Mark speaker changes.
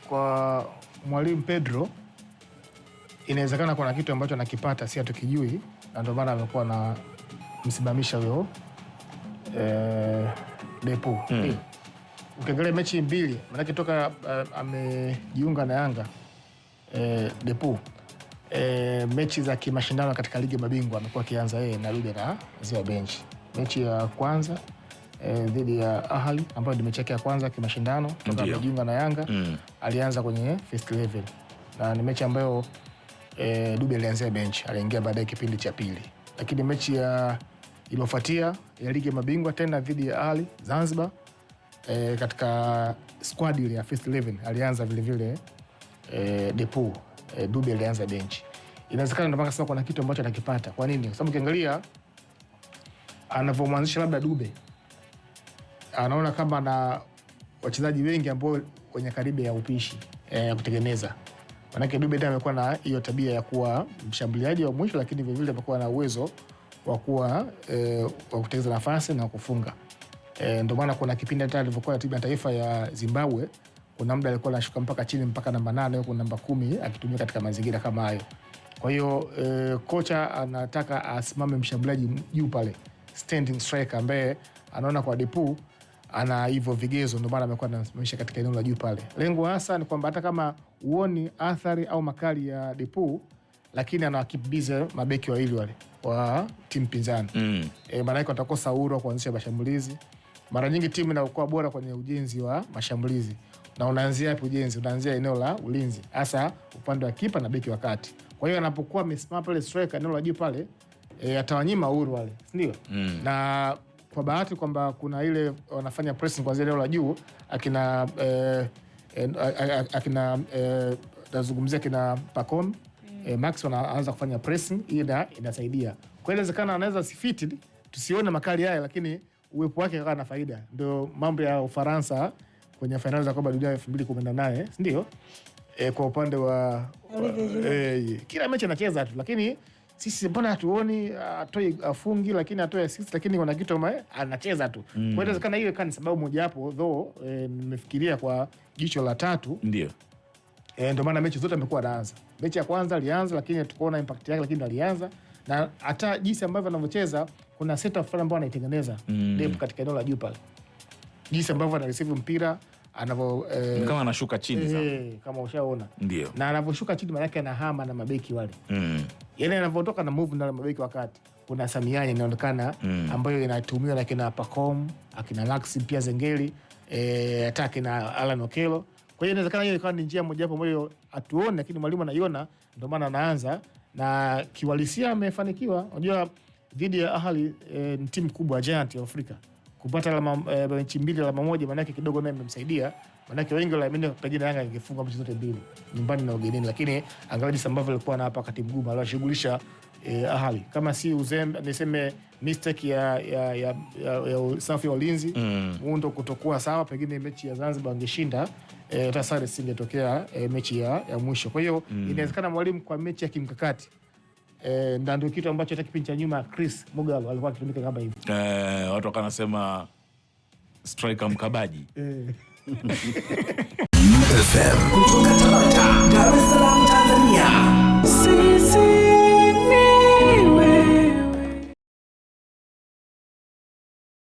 Speaker 1: kwa mwalimu Pedro inawezekana kuna kitu ambacho anakipata si hatukijui, na ndio maana amekuwa na msimamisha huyo Depu. Ukiangalia mechi mbili maana toka amejiunga na Yanga Depu, mechi za kimashindano katika ligi ya mabingwa amekuwa akianza yeye na Dube na zia bench. Mechi ya kwanza dhidi ya Ahly ambayo ni mechi yake ya kwanza kimashindano toka amejiunga na Yanga, alianza kwenye first 11 na ni mechi ambayo Dube alianzia bench, aliingia baadaye kipindi cha pili. Lakini mechi ya iliyofuatia ya ligi ya mabingwa tena dhidi ya Ahly Zanzibar, katika squad ile ya first 11 alianza vile vile Depu, Dube alianza bench. Inawezekana ndio sasa kuna kitu ambacho anakipata. Kwa nini? Kwa sababu ukiangalia anavomwanzisha labda Dube, anaona kama na wachezaji wengi ambao wenye karibu ya upishi ya kutengeneza. Manake Dube ndiye amekuwa na hiyo tabia ya kuwa mshambuliaji wa mwisho, lakini vile vile amekuwa na uwezo wa kuwa wa kutengeneza nafasi na kufunga. Ndio maana kuna kipindi hata alivyokuwa timu ya taifa ya Zimbabwe, kuna muda alikuwa anashuka mpaka chini mpaka namba 8 huko namba 10 akitumia katika mazingira kama hayo. Kwa hiyo kocha anataka asimame mshambuliaji juu pale, standing striker ambaye anaona kwa Depu ana hivyo vigezo, ndio maana amekuwa anasimamisha katika eneo la juu pale. Lengo hasa ni kwamba hata kama uoni athari au makali ya Depu, lakini anawakimbiza mabeki wawili wale wa timu pinzani. Maana yake watakosa uhuru wa kuanzisha mashambulizi. Mara nyingi timu inakuwa bora kwenye ujenzi wa mashambulizi. Na unaanzia hapo ujenzi, unaanzia eneo la ulinzi, hasa upande wa kipa na beki wa kati. Kwa hiyo anapokuwa amesimama pale striker eneo la juu pale, atawanyima uhuru wale, ndio? Na kwa bahati kwamba kuna ile wanafanya pressing kwa eneo la juu, akina nazungumzia kina Pacome, Max wanaanza kufanya pressing, ila inasaidia. Kwa hiyo inawezekana anaweza sifiti tusione makali haya, lakini uwepo wake kama na faida. Ndio mambo ya Ufaransa kwenye finali za Kombe la Dunia 2018, ndio? Kwa upande wa kila mechi anacheza tu, lakini sisi mbona hatuoni atoi afungi, lakini atoi assist, lakini kuna kitu kama anacheza tu. Kwa hiyo inawezekana hiyo kama sababu moja hapo, though nimefikiria kwa jicho la tatu.
Speaker 2: Ndio.
Speaker 1: Ndio maana mechi zote amekuwa anaanza. Mechi ya kwanza alianza, lakini tukaona impact yake, lakini alianza. Na hata jinsi ambavyo anavyocheza kuna setup fulani ambayo anaitengeneza Depu katika eneo la juu pale. Jinsi ambavyo ana receive mpira, anavyo
Speaker 2: kama anashuka chini sasa.
Speaker 1: Kama ushaona.
Speaker 2: Ndio.
Speaker 1: Na anavyoshuka chini maana yake anahama na mabeki wale. Yaani anavyotoka na move na mabeki wakati. Kuna Samiani inaonekana ambayo inatumiwa na kina Pacome, akina Max pia Zengeli, hata kina Alan Okello. Kwa hiyo inawezekana hiyo ikawa ni njia moja hapo ambayo atuone, lakini mwalimu anaiona, ndio maana anaanza na kiwalisia amefanikiwa. Unajua dhidi ya Ahly ni timu kubwa giant ya Afrika. Kupata mechi mbili alama moja maana yake kidogo naye imemsaidia. Maana yake wengi waliamini pengine Yanga ingefunga mechi zote mbili nyumbani na ugenini, lakini angalau jinsi ambavyo alikuwa na hapa wakati mgumu alishughulisha Ahly. Kama si uzembe niseme mistake ya safu ya ulinzi, muundo kutokuwa sawa, pengine mechi ya Zanzibar angeshinda, hata sare singetokea mechi ya mwisho. Kwa hiyo inawezekana mwalimu kwa mechi ya kimkakati ndio kitu ambacho hata kipindi cha nyuma Chris Mugalu alikuwa akitumika kama hivi.
Speaker 2: Watu wakanasema striker mkabaji.
Speaker 3: FM kutoka Tabata, Dar es Salaam, Tanzania.